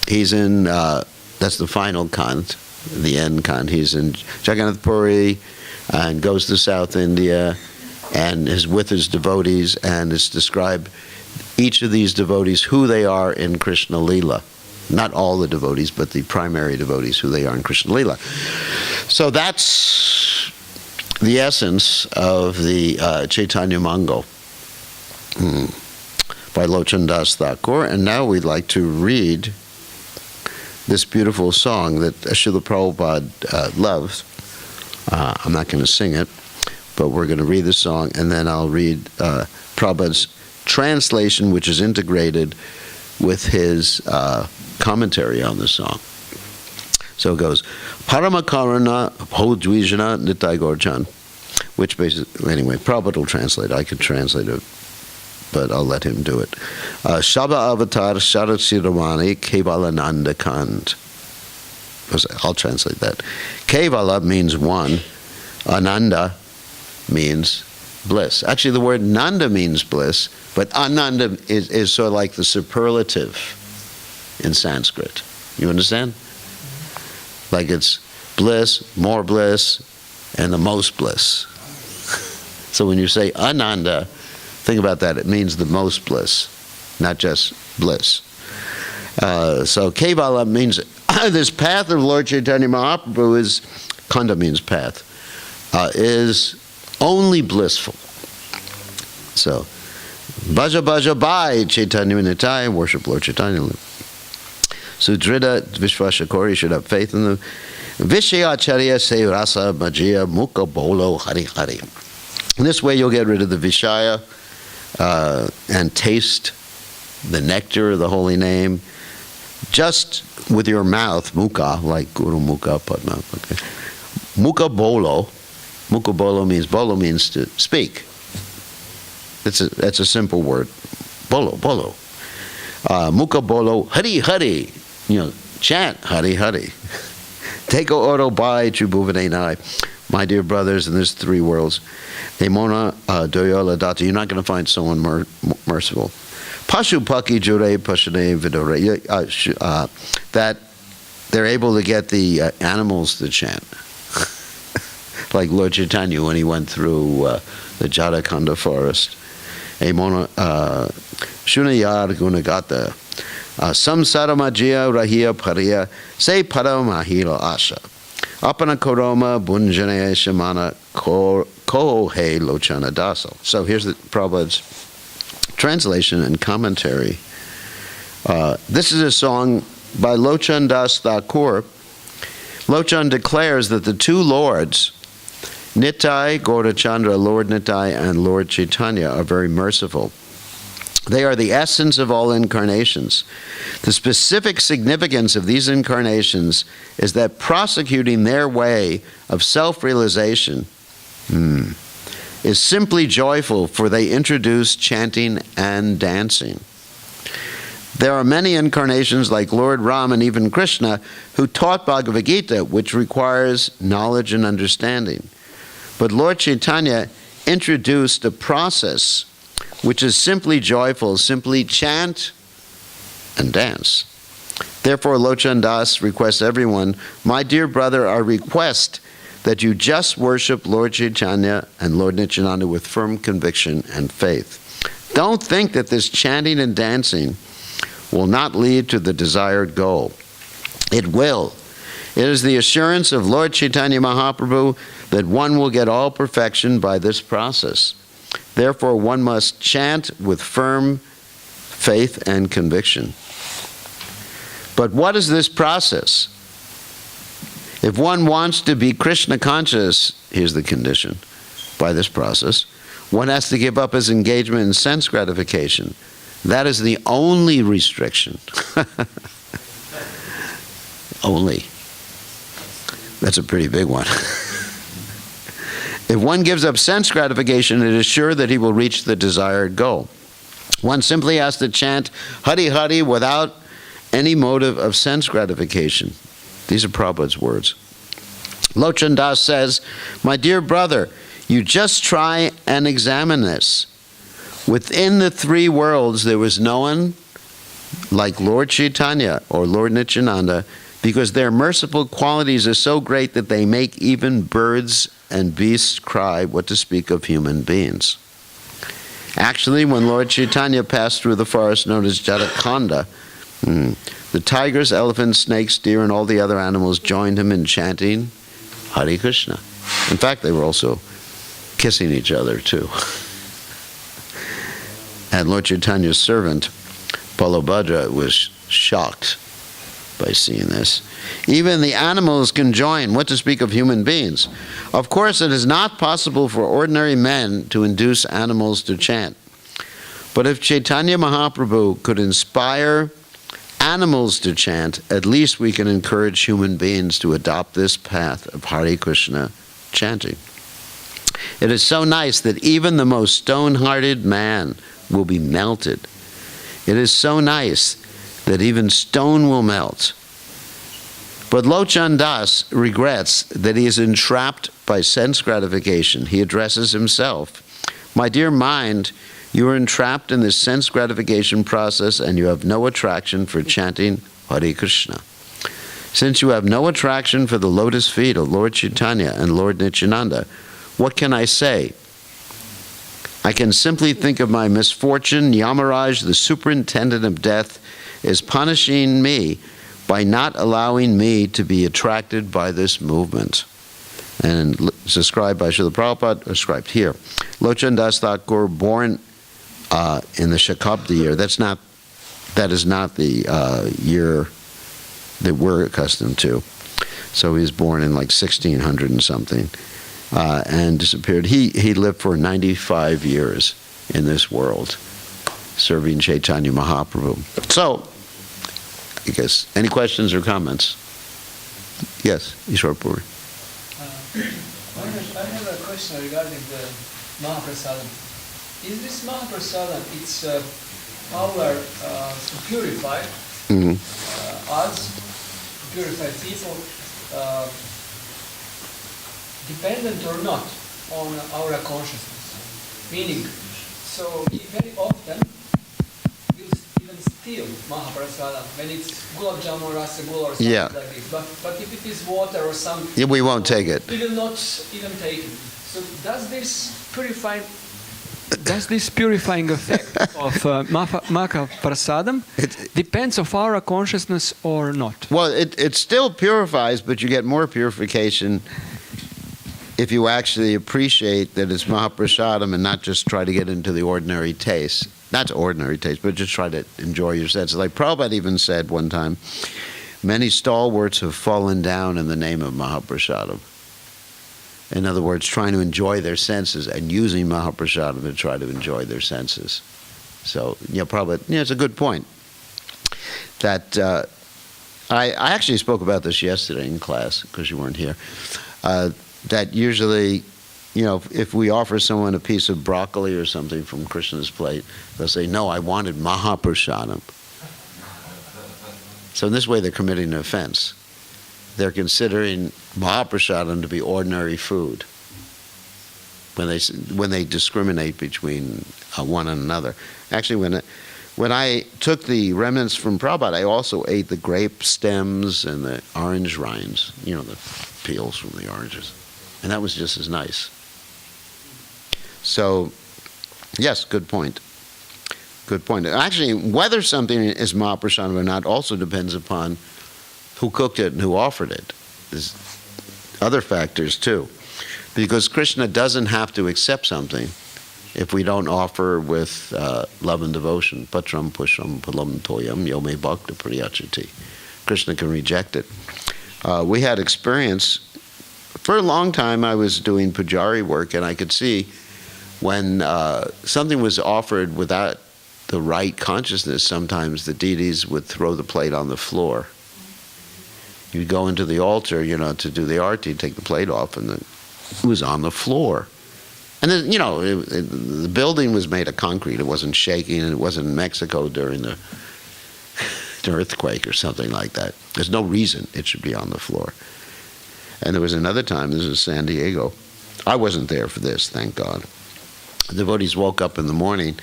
he's in, that's the final Kand, the end Kand. He's in Jagannath Puri and goes to South India and is with his devotees, and it's described each of these devotees, who they are in Krishna Lila. Not all the devotees, but the primary devotees, who they are in Krishna Lila. So that's the essence of the Chaitanya Mongol by Locan Das Thakur. And now we'd like to read this beautiful song that Srila Prabhupada loves. I'm not going to sing it, but we're going to read the song, and then I'll read Prabhupada's translation, which is integrated with his commentary on the song. So it goes, Paramakarana Bhodvijana Nitai Gorchan, which basically, anyway, Prabhupada will translate. I could translate it, but I'll let him do it. Shaba Avatar Sharat Siramani Kevalananda Kand. I'll translate that. Kevala means one. Ananda means bliss. Actually, the word Nanda means bliss, but Ananda is sort of like the superlative in Sanskrit. You understand? Like it's bliss, more bliss, and the most bliss. So when you say Ananda, think about that. It means the most bliss, not just bliss. So Kevala means this path of Lord Chaitanya Mahaprabhu is, Kanda means path, is only blissful. So, Bhaja Bhaja Bhai Chaitanya Nitai, worship Lord Chaitanya. Sudrida Vishvashakori, should have faith in them. Vishayacharya Se Rasa Majia Mukha Bolo Hari Hari. In this way you'll get rid of the Vishaya and taste the nectar of the holy name just with your mouth, Mukha, like Guru Mukha Padma. Okay. Mukha Bolo. Mukha Bolo means to speak. That's a simple word. Bolo. Mukha Bolo Hari Hari. Chant Hari Hari. Teko Oro Bai Tribhuvanenai. My dear brothers, and there's three worlds. Emona Doyola Data. You're not going to find someone merciful. Pashu Paki Jure Pashane Vidore. That they're able to get the animals to chant. Like Lord Chaitanya when he went through the Jadakanda forest. Emona Shunayar Gunagata. Samsara Majia Rahia Pariya. Say Paramahila Asha. Apana Koroma Bunjane Shamana Kohe Lochana Daso. So here's the Prabhupada's translation and commentary. This is a song by Locan Das Thakur. Locan declares that the two lords, Nitai, Gaurachandra, Lord Nitai, and Lord Chaitanya, are very merciful. They are the essence of all incarnations. The specific significance of these incarnations is that prosecuting their way of self-realization is simply joyful, for they introduce chanting and dancing. There are many incarnations like Lord Ram and even Krishna who taught Bhagavad Gita, which requires knowledge and understanding. But Lord Chaitanya introduced a process which is simply joyful, simply chant and dance. Therefore, Locan Das requests everyone, my dear brother, I request that you just worship Lord Chaitanya and Lord Nityananda with firm conviction and faith. Don't think that this chanting and dancing will not lead to the desired goal. It will. It is the assurance of Lord Chaitanya Mahaprabhu that one will get all perfection by this process. Therefore, one must chant with firm faith and conviction. But what is this process? If one wants to be Krishna conscious, here's the condition, by this process, one has to give up his engagement in sense gratification. That is the only restriction. Only. That's a pretty big one. If one gives up sense gratification, it is sure that he will reach the desired goal. One simply has to chant Hari Hari without any motive of sense gratification. These are Prabhupada's words. Locan Das says, my dear brother, you just try and examine this. Within the three worlds, there was no one like Lord Chaitanya or Lord Nityananda, because their merciful qualities are so great that they make even birds and beasts cry, what to speak of human beings. Actually, when Lord Chaitanya passed through the forest known as Jadakanda, the tigers, elephants, snakes, deer, and all the other animals joined him in chanting Hare Krishna. In fact, they were also kissing each other too. And Lord Chaitanya's servant, Balabhadra, was shocked by seeing this. Even the animals can join, what to speak of human beings. Of course, it is not possible for ordinary men to induce animals to chant. But if Chaitanya Mahaprabhu could inspire animals to chant, at least we can encourage human beings to adopt this path of Hare Krishna chanting. It is so nice that even the most stone-hearted man will be melted. It is so nice that even stone will melt. But Locan Das regrets that he is entrapped by sense gratification. He addresses himself. My dear mind, you are entrapped in this sense gratification process and you have no attraction for chanting Hare Krishna. Since you have no attraction for the lotus feet of Lord Chaitanya and Lord Nityananda, what can I say? I can simply think of my misfortune. Yamaraj, the superintendent of death, is punishing me by not allowing me to be attracted by this movement. And it's ascribed by Srila Prabhupada, ascribed here. Locan Das Thakur, born in the Shakabdi year. That is not the year that we're accustomed to. So he was born in like 1600 and something, and disappeared. He lived for 95 years in this world, serving Chaitanya Mahaprabhu. So, I guess, any questions or comments? Yes, Ishwarpuri.
I have a question regarding the Mahaprasadam. Is this Mahaprasadam, its power to purify us, purify people, dependent or not on our consciousness? Meaning, so we very often will even steal Mahaprasadam when it's gulab jamun, rasagula or something like this. But if it is water or something,
yeah, we won't take it.
We will not even take it. So does this purifying effect of Mahaprasadam depends on our consciousness or not?
Well, it still purifies, but you get more purification if you actually appreciate that it's Mahaprasadam and not just try to get into the ordinary taste. Not ordinary taste, but just try to enjoy your senses. Like Prabhupada even said one time, many stalwarts have fallen down in the name of Mahaprasadam. In other words, trying to enjoy their senses and using Mahaprasadam to try to enjoy their senses. So, Prabhupada, it's a good point. That I actually spoke about this yesterday in class, because you weren't here. That usually, if we offer someone a piece of broccoli or something from Krishna's plate, they'll say, no, I wanted Mahaprasadam. So in this way, they're committing an offense. They're considering Mahaprasadam to be ordinary food when they discriminate between one and another. Actually, when I took the remnants from Prabhupada, I also ate the grape stems and the orange rinds, the peels from the oranges. And that was just as nice. So, yes, good point. Good point. Actually, whether something is Mahaprasadam or not also depends upon who cooked it and who offered it. There's other factors too. Because Krishna doesn't have to accept something if we don't offer with love and devotion. Patram pusham palam toyam yome bhakta priyachati. Krishna can reject it. We had experience. For a long time I was doing pujari work, and I could see when something was offered without the right consciousness, sometimes the deities would throw the plate on the floor. You'd go into the altar, to do the arti, take the plate off, and it was on the floor. And then, the building was made of concrete. It wasn't shaking, and it wasn't in Mexico during the earthquake or something like that. There's no reason it should be on the floor. And there was another time, this was San Diego. I wasn't there for this, thank God. The devotees woke up in the morning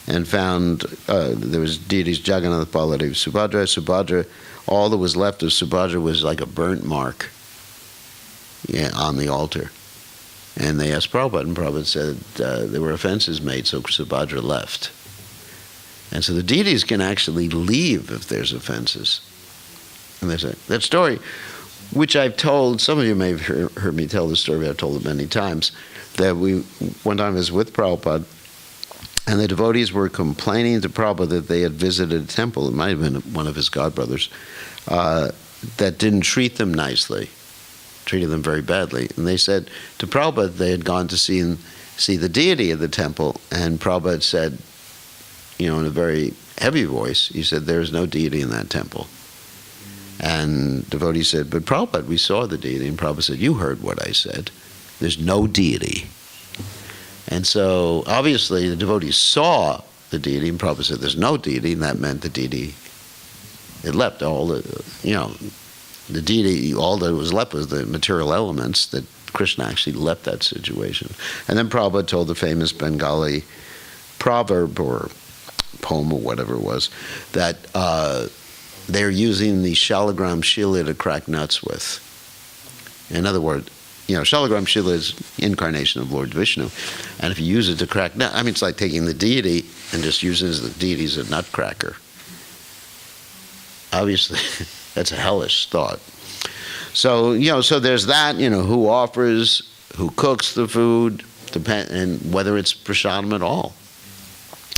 and found there was deities Jagannath, Baladev, Subhadra. All that was left of Subhadra was like a burnt mark on the altar. And they asked Prabhupada, and Prabhupada said there were offenses made, so Subhadra left. And so the deities can actually leave if there's offenses. And they said, that story, which I've told, some of you may have heard me tell the story, but I've told it many times, that one time I was with Prabhupada, And the devotees were complaining to Prabhupada that they had visited a temple, it might have been one of his godbrothers, that didn't treat them nicely, treated them very badly. And they said to Prabhupada they had gone to see the deity of the temple, and Prabhupada said, in a very heavy voice, he said, "There's no deity in that temple." And devotees said, "But Prabhupada, we saw the deity." And Prabhupada said, "You heard what I said. There's no deity." And so, obviously, the devotees saw the deity, and Prabhupada said, "There's no deity," and that meant the deity, it left all the, the deity, all that was left was the material elements, that Krishna actually left that situation. And then Prabhupada told the famous Bengali proverb or poem or whatever it was, that they're using the shalagram shila to crack nuts with. In other words, shalagram shila is incarnation of Lord Vishnu, and if you use it to crack nuts, it's like taking the deity and just using the deity as a nutcracker. Obviously, that's a hellish thought. So, so there's that, who offers, who cooks the food, and whether it's prasadam at all.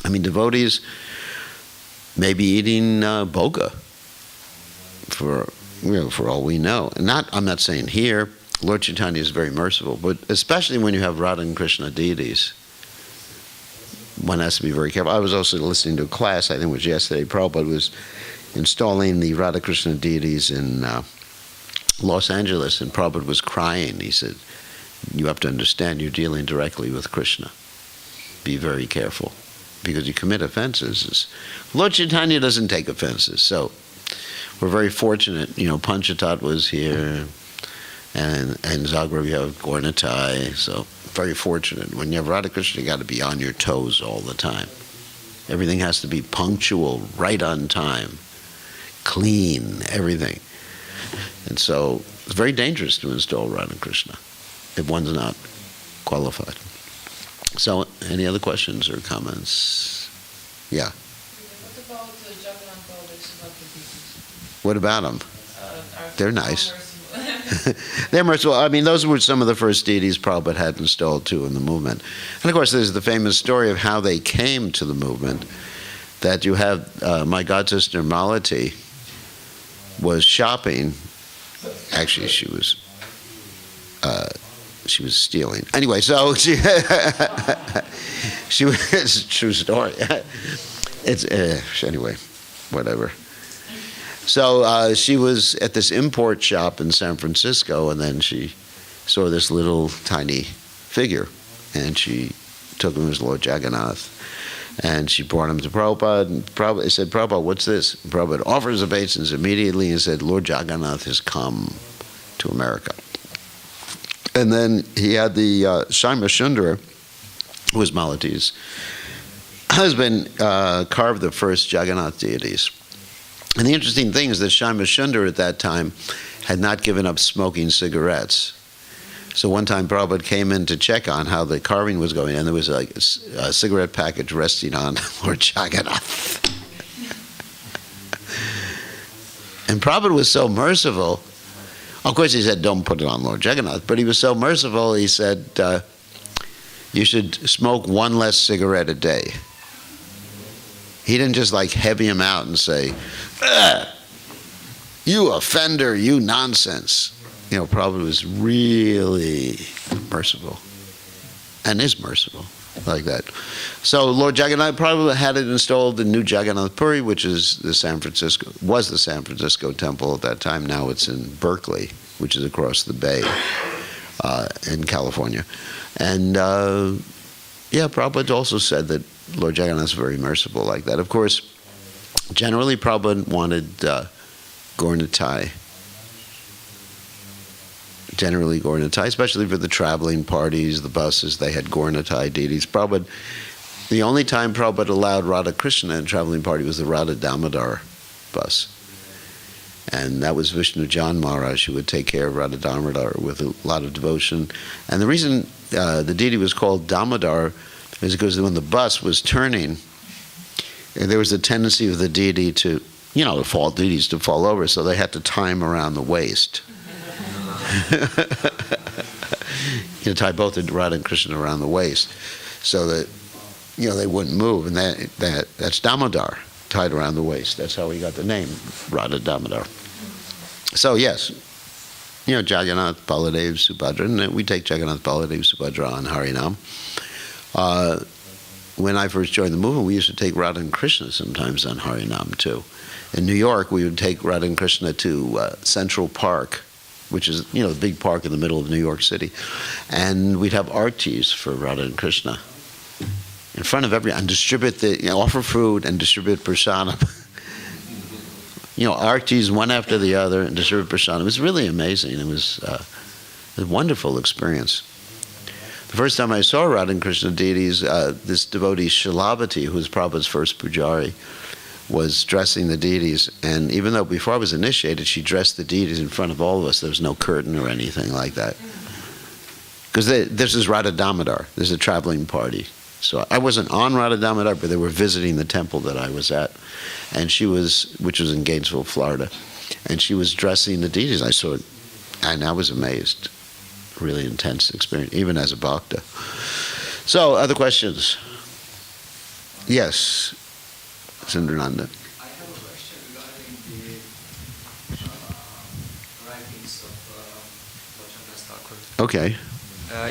Devotees may be eating boga for all we know. And I'm not saying here, Lord Chaitanya is very merciful, but especially when you have Radha and Krishna deities, one has to be very careful. I was also listening to a class, I think it was yesterday, Prabhupada was installing the Radha Krishna deities in Los Angeles, and Prabhupada was crying. He said, "You have to understand, you're dealing directly with Krishna. Be very careful, because you commit offenses." Lord Chaitanya doesn't take offenses, so we're very fortunate. Panchatat was here, and Zagreb you have Gornatai, so very fortunate. When you have Radha Krishna, you got to be on your toes all the time. Everything has to be punctual, right on time, clean, everything. And so it's very dangerous to install Radha Krishna if one's not qualified. So, any other questions or comments? Yeah.
What about Jagannath deities?
What about them? They're nice.
Merciful.
They're merciful. Those were some of the first deities Prabhupada had installed too in the movement. And of course, there's the famous story of how they came to the movement. That you have my godsister Malati was shopping. Actually, she was stealing. Anyway, so she was, it's a true story. It's anyway, whatever. So she was at this import shop in San Francisco, and then she saw this little tiny figure, and she took him as Lord Jagannath, and she brought him to Prabhupada, and Prabhupada said, "Prabhupada, what's this?" And Prabhupada offers obeisance immediately and said, "Lord Jagannath has come to America." And then he had the Shyama Sundara, who was Malati's husband, carved the first Jagannath deities. And the interesting thing is that Shyama Sundara at that time had not given up smoking cigarettes. So one time Prabhupada came in to check on how the carving was going, and there was a cigarette package resting on Lord Jagannath. And Prabhupada was so merciful. Of course, he said, "Don't put it on Lord Jagannath," but he was so merciful, he said, "You should smoke one less cigarette a day." He didn't just heavy him out and say, "You offender, you nonsense." Prabhupada was really merciful, and is merciful like that. So Lord Jagannath probably had it installed in New Jagannath Puri, which is the San Francisco temple at that time. Now it's in Berkeley, which is across the bay in California. And Prabhupada also said that Lord Jagannath is very merciful like that. Of course, generally Prabhupada wanted Gaura-Nitai. Generally Gaura-Nitai, especially for the traveling parties, the buses, they had Gaura-Nitai deities. Prabhupada, the only time Prabhupada allowed Radha Krishna in a traveling party was the Radha Damodar bus. And that was Vishnu Jan Maharaj, who would take care of Radha Damodar with a lot of devotion. And the reason the deity was called Damodar is because when the bus was turning, there was a tendency of the deity to, the deities to fall over, so they had to tie him around the waist. Tie both the Radha and Krishna around the waist, so that they wouldn't move, and that's Damodar tied around the waist. That's how he got the name, Radha Damodar. So yes, Jagannath, Baladev, Subhadra, and we take Jagannath, Baladev, Subhadra on Harinam. When I first joined the movement, we used to take Radha and Krishna sometimes on Harinam too. In New York, we would take Radha and Krishna to Central Park, which is, the big park in the middle of New York City. And we'd have artis for Radha and Krishna in front of everyone, and distribute offer food and distribute prasadam. Artis one after the other and distribute prasadam. It was really amazing. It was a wonderful experience. The first time I saw Radha and Krishna deities, this devotee Shalabhati, who was Prabhupada's first pujari, was dressing the deities, and even though before I was initiated, she dressed the deities in front of all of us. There was no curtain or anything like that. Because this is Radha Damodar. This is a traveling party. So I wasn't on Radha Damodar, but they were visiting the temple that I was at, and which was in Gainesville, Florida, and she was dressing the deities. I saw it, and I was amazed. Really intense experience, even as a bhakta. So, other questions? Yes. Sundrananda.
I have a question regarding the writings of Thakur.
Okay.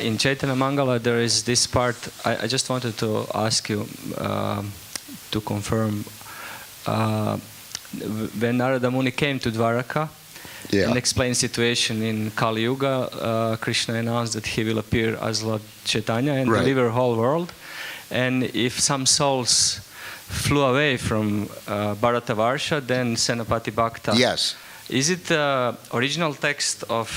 In Chaitanya Mangala, there is this part. I just wanted to ask you to confirm. When Narada Muni came to Dwaraka and explained situation in Kali Yuga, Krishna announced that he will appear as Lord Chaitanya and deliver whole world. And if some souls flew away from Bharatavarsha, then Senapati Bhakta.
Yes.
Is it the original text of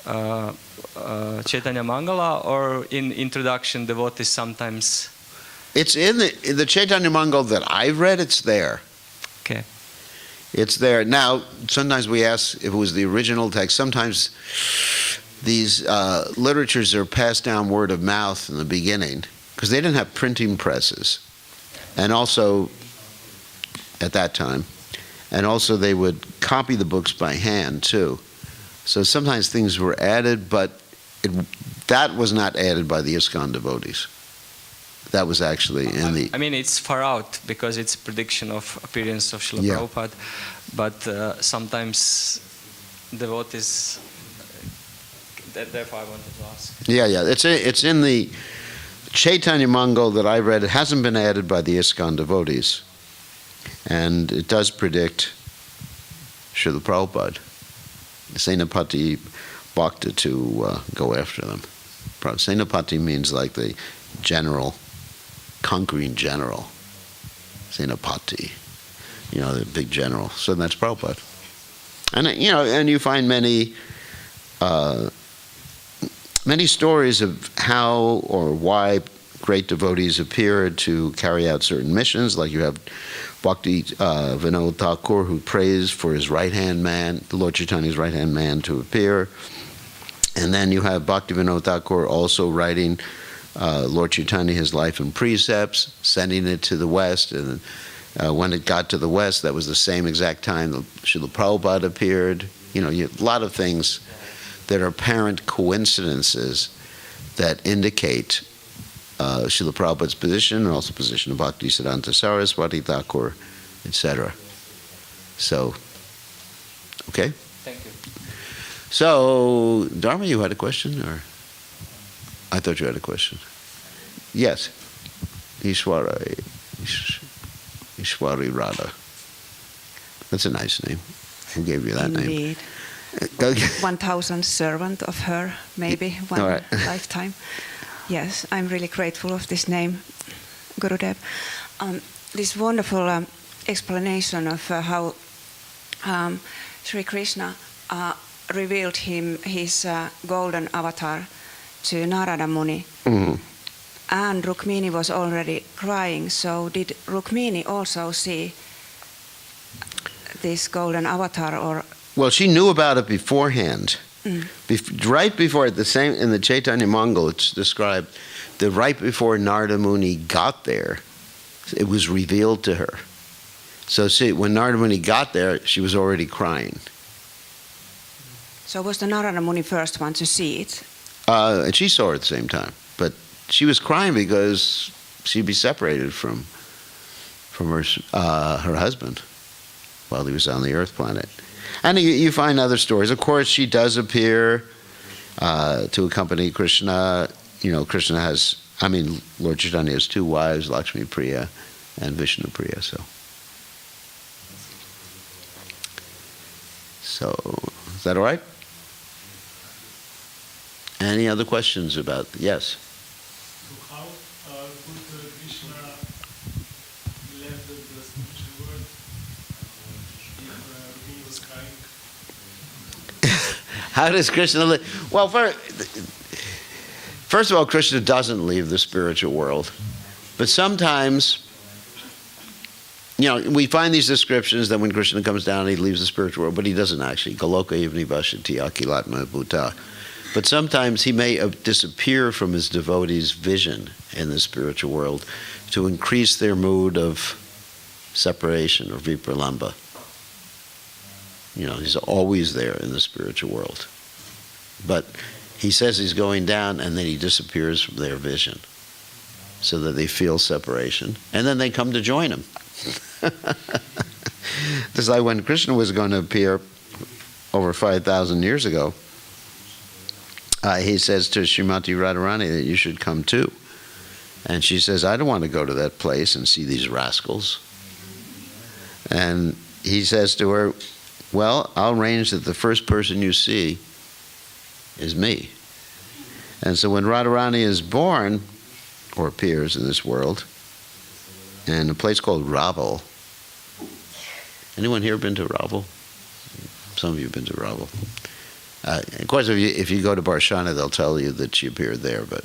Chaitanya Mangala, or in introduction devotees sometimes?
It's in the Chaitanya Mangala that I've read. It's there.
Okay.
It's there. Now, sometimes we ask if it was the original text. Sometimes these literatures are passed down word of mouth in the beginning, because they didn't have printing presses. And also, at that time, and also they would copy the books by hand too. So sometimes things were added, but that was not added by the ISKCON devotees. That was actually in the...
I mean, it's far out, because it's prediction of appearance of Srila Prabhupada, but sometimes devotees... Therefore I wanted to ask.
Yeah. It's in the Chaitanya Mangala that I read. It hasn't been added by the ISKCON devotees. And it does predict Srila Prabhupada. Senapati Bhakta to go after them. Senapati means like the general, conquering general. Senapati, the big general. So that's Prabhupada. And and you find many stories of how or why great devotees appeared to carry out certain missions. Like you have Bhakti Vinod Thakur, who prays for his right-hand man, Lord Chaitanya's right-hand man, to appear. And then you have Bhakti Vinod Thakur also writing Lord Chaitanya, his life and precepts, sending it to the West. And when it got to the West, that was the same exact time that Srila Prabhupada appeared. A lot of things that are apparent coincidences that indicate Srila Prabhupada's position, and also position of Bhakti Siddhanta Saraswati Thakur, etc. So, okay?
Thank you.
So, Dharma, you had a question, or? I thought you had a question. Yes. Ishwari Radha. That's a nice name. Who gave you that name?
Indeed. 1,000 servant of her, maybe one lifetime. Yes, I'm really grateful of this name, Gurudev. This wonderful explanation of how Sri Krishna revealed his golden avatar to Narada Muni.
Mm-hmm.
And Rukmini was already crying, so did Rukmini also see this golden avatar, or?
Well, she knew about it beforehand.
Mm.
Right before, in the Chaitanya Mangala, it's described that right before Narada Muni got there, it was revealed to her. So see, when Narada Muni got there, she was already crying.
So was the Narada Muni first one to see it?
And she saw it at the same time. But she was crying because she'd be separated from her husband while he was on the earth planet. And you find other stories. Of course, she does appear to accompany Krishna. Krishna has, Lord Chaitanya has two wives, Lakshmi Priya and Vishnu Priya. So is that all right? Any other questions about? Yes.
So how could Krishna left the spiritual world if he was crying?
How does Krishna live? Well, first of all, Krishna doesn't leave the spiritual world. But sometimes, we find these descriptions that when Krishna comes down, he leaves the spiritual world, but he doesn't actually. Galoka ivni vashati akilatma bhuta. But sometimes he may disappear from his devotees' vision in the spiritual world to increase their mood of separation or vipralamba. He's always there in the spiritual world. But he says he's going down and then he disappears from their vision so that they feel separation. And then they come to join him. Just like when Krishna was going to appear over 5,000 years ago, he says to Srimati Radharani that you should come too. And she says, I don't want to go to that place and see these rascals. And he says to her, well, I'll arrange that the first person you see is me. And so when Radharani is born, or appears in this world, in a place called Raval. Anyone here been to Raval? Some of you have been to Raval. Of course, if you go to Barshana, they'll tell you that she appeared there, but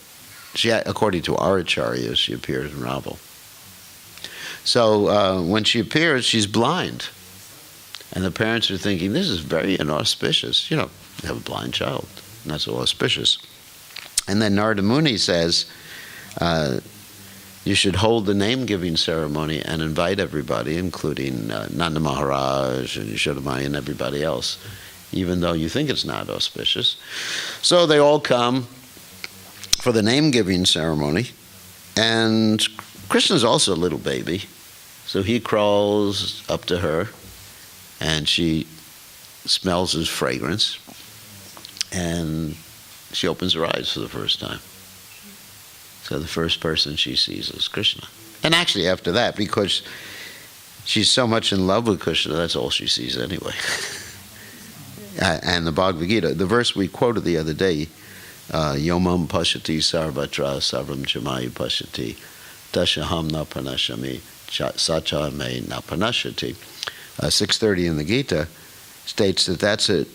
she, according to our acharyas, she appeared in Raval. So when she appears, she's blind. And the parents are thinking, this is very inauspicious. You have a blind child. Not so auspicious. And then Narada Muni says, you should hold the name-giving ceremony and invite everybody, including Nanda Maharaj and Yashodamaya and everybody else, even though you think it's not auspicious. So they all come for the name-giving ceremony. And Krishna's also a little baby. So he crawls up to her, and she smells his fragrance, and she opens her eyes for the first time. So the first person she sees is Krishna. And actually after that, because she's so much in love with Krishna, that's all she sees anyway. And the Bhagavad Gita, the verse we quoted the other day, Yomam Pashati Sarvatra Sarvam Chamayu Pashati Dashaham Na Pranashami Sacha Me Na Pranashati, 630 in the Gita, states that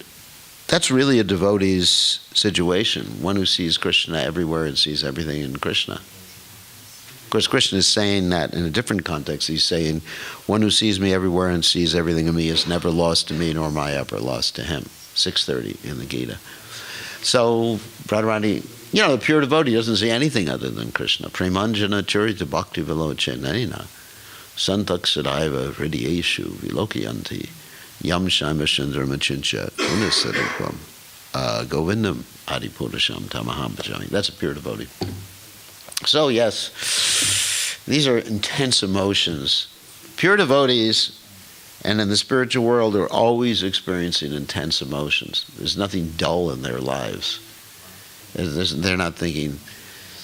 that's really a devotee's situation, one who sees Krishna everywhere and sees everything in Krishna. Of course, Krishna is saying that in a different context. He's saying, one who sees me everywhere and sees everything in me is never lost to me, nor am I ever lost to him. 630 in the Gita. So, Radharani, the pure devotee doesn't see anything other than Krishna. Premanjana charita bhakti vilochenena santak sadaiva hridiyeshu vilokyanti yam shaima shandrama chincha unisarupam govindam adipurasham tamaham bhajami. That's a pure devotee. So yes, these are intense emotions. Pure devotees and in the spiritual world are always experiencing intense emotions. There's nothing dull in their lives. They're not thinking,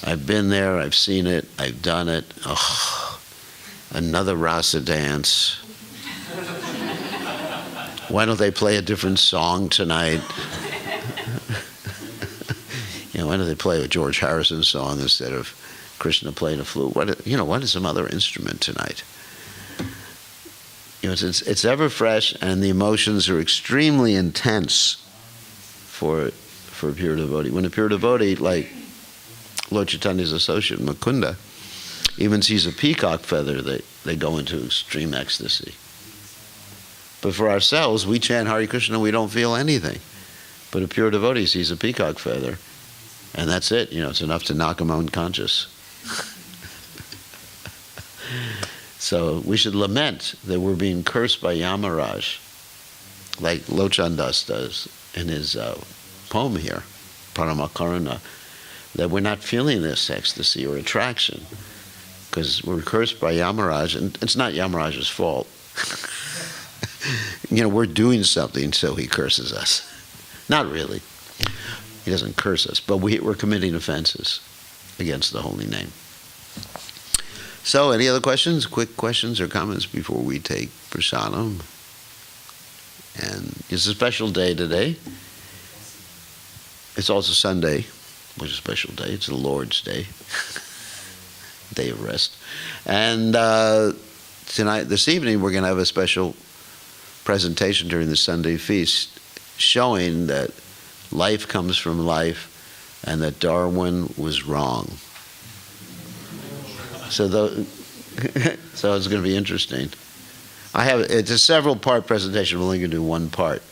I've been there, I've seen it, I've done it. Oh, another rasa dance. Why don't they play a different song tonight? Why don't they play a George Harrison song instead of Krishna playing a flute? What is some other instrument tonight? It's ever fresh, and the emotions are extremely intense for a pure devotee. When a pure devotee, like Lord Chaitanya's associate Mukunda, even sees a peacock feather, they go into extreme ecstasy. But for ourselves, we chant Hare Krishna, we don't feel anything. But a pure devotee sees a peacock feather, and that's it. It's enough to knock him unconscious. So we should lament that we're being cursed by Yamaraj, like Locan Das does in his poem here, Paramakarana, that we're not feeling this ecstasy or attraction. because we're cursed by Yamaraj, and it's not Yamaraj's fault. We're doing something, so he curses us. Not really. He doesn't curse us, but we're committing offenses against the holy name. So, any other questions? Quick questions or comments before we take prasadam? And it's a special day today. It's also Sunday, which is a special day. It's the Lord's Day, day of rest. And this evening, we're going to have a special presentation during the Sunday feast showing that life comes from life and that Darwin was wrong. So it's going to be interesting. It's a several-part presentation. We're only going to do one part.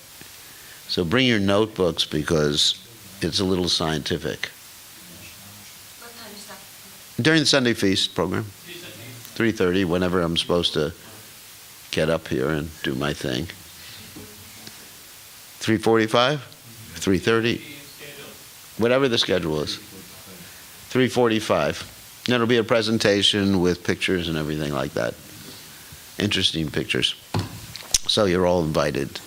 So bring your notebooks because it's a little scientific.
What time is that?
During the Sunday feast program, 3:30, whenever I'm supposed to get up here and do my thing. 3:45, 3:30, whatever the schedule is. 3:45. And it'll be a presentation with pictures and everything like that. Interesting pictures. So you're all invited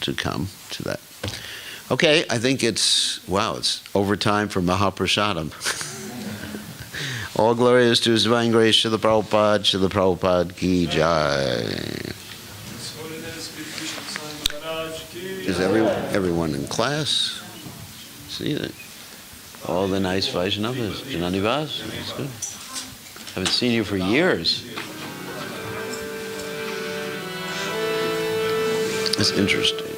to come to that. Okay, I think it's overtime for Mahaprasadam. All glory is to His divine grace, Srila Prabhupada ki jai. Is everyone in class? See that? All the nice Vaishnavas. Jananivas? That's good. Haven't seen you for years. It's interesting.